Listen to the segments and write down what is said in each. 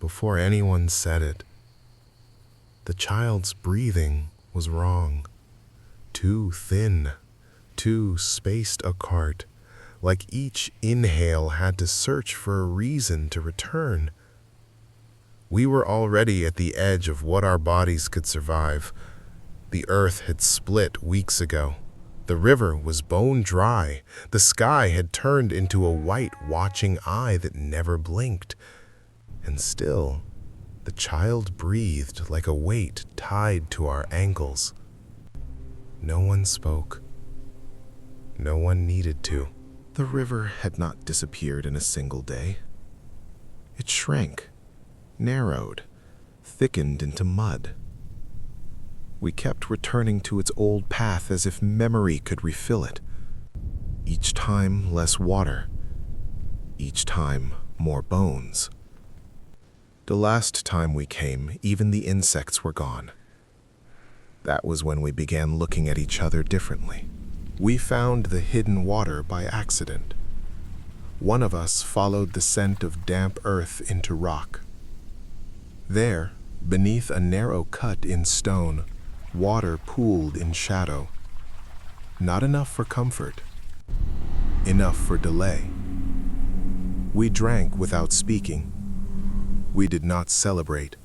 before anyone said it. The child's breathing was wrong. Too thin, too spaced apart, like each inhale had to search for a reason to return. We were already at the edge of what our bodies could survive. The earth had split weeks ago. The river was bone dry. The sky had turned into a white watching eye that never blinked. And still, the child breathed like a weight tied to our ankles. No one spoke. No one needed to. The river had not disappeared in a single day. It shrank, narrowed, thickened into mud. We kept returning to its old path as if memory could refill it. Each time less water. Each time more bones. The last time we came, even the insects were gone. That was when we began looking at each other differently. We found the hidden water by accident. One of us followed the scent of damp earth into rock. There, beneath a narrow cut in stone, water pooled in shadow. Not enough for comfort. Enough for delay. We drank without speaking. We did not celebrate.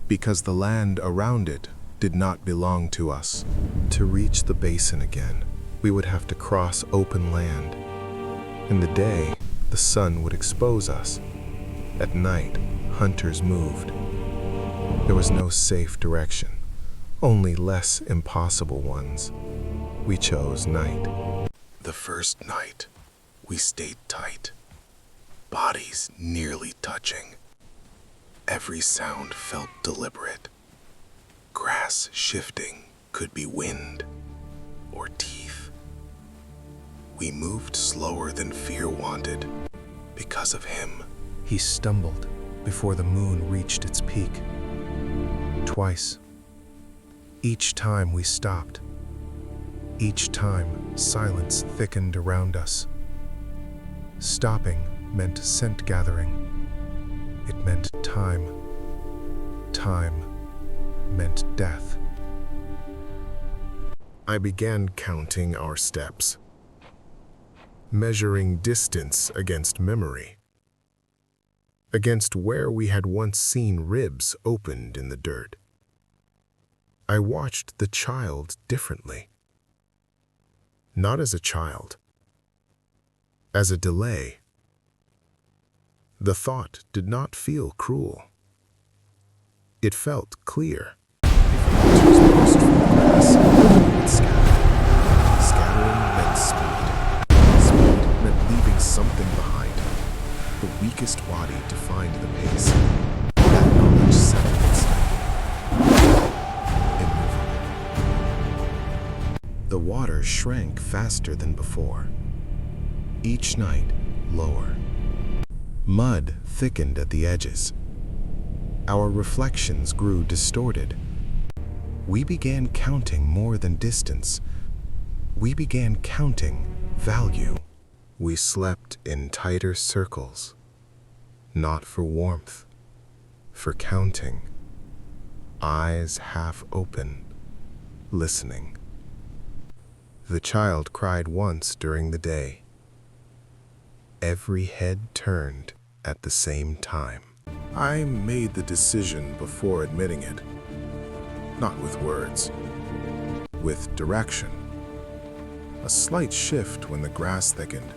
Because the land around it did not belong to us. To reach the basin again, we would have to cross open land. In the day, the sun would expose us. At night, hunters moved. There was no safe direction, only less impossible ones. We chose night. The first night, we stayed tight, bodies nearly touching. Every sound felt deliberate. Grass shifting could be wind or teeth. We moved slower than fear wanted because of him. He stumbled before the moon reached its peak. Twice. Each time we stopped. Each time silence thickened around us. Stopping meant scent gathering. It meant time. Time meant death. I began counting our steps, measuring distance against memory, against where we had once seen ribs opened in the dirt. I watched the child differently. Not as a child, as a delay. The thought did not feel cruel. It felt clear. If hunters burst from the grass, they would scatter. Scattering meant speed. Speed meant leaving something behind. The weakest body defined the pace. That knowledge settled itself. Immovable. The water shrank faster than before. Each night, lower. Mud thickened at the edges. Our reflections grew distorted. We began counting more than distance. We began counting value. We slept in tighter circles, not for warmth, for counting. Eyes half open, listening. The child cried once during the day. Every head turned at the same time. I made the decision before admitting it. Not with words, with direction. A slight shift when the grass thickened.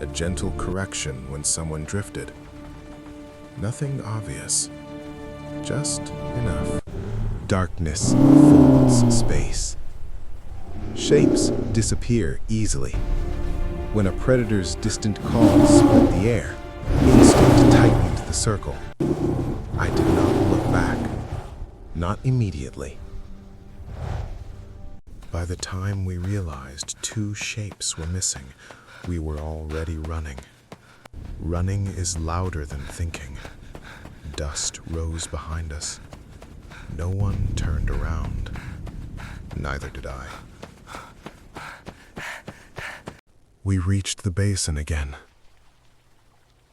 A gentle correction when someone drifted. Nothing obvious, just enough. Darkness folds space. Shapes disappear easily. When a predator's distant call split the air, instinct tightened the circle. I did not look back. Not immediately. By the time we realized two shapes were missing, we were already running. Running is louder than thinking. Dust rose behind us. No one turned around. Neither did I. We reached the basin again.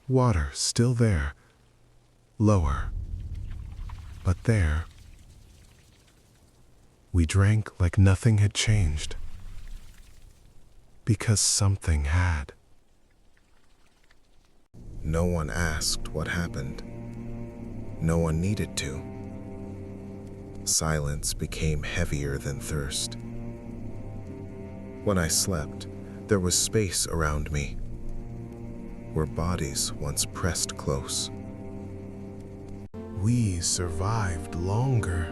Water still there, lower. But there, we drank like nothing had changed. Because something had. No one asked what happened. No one needed to. Silence became heavier than thirst. When I slept, there was space around me, where bodies once pressed close. We survived longer,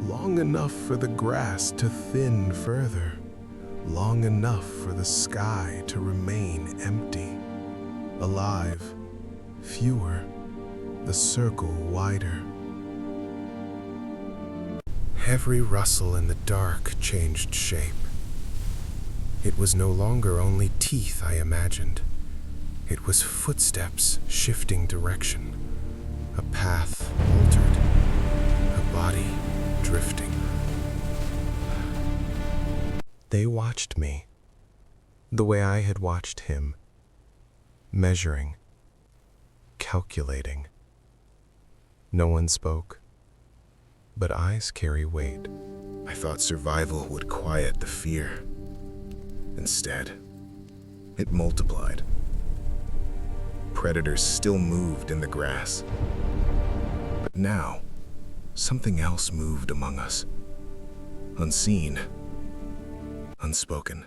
long enough for the grass to thin further, long enough for the sky to remain empty. Alive, fewer, the circle wider. Every rustle in the dark changed shape. It was no longer only teeth I imagined. It was footsteps shifting direction, a path altered, a body drifting. They watched me, the way I had watched him, measuring, calculating. No one spoke, but eyes carry weight. I thought survival would quiet the fear. Instead, it multiplied. Predators still moved in the grass. But now, something else moved among us. Unseen, unspoken.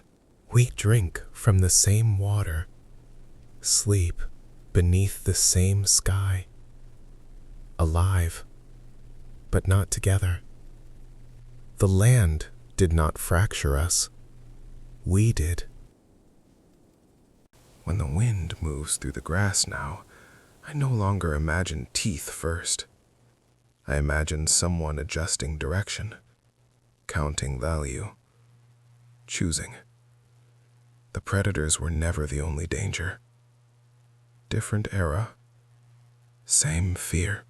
We drink from the same water, sleep beneath the same sky. Alive, but not together. The land did not fracture us. We did. When the wind moves through the grass now, I no longer imagine teeth first. I imagine someone adjusting direction, counting value, choosing. The predators were never the only danger. Different era, same fear.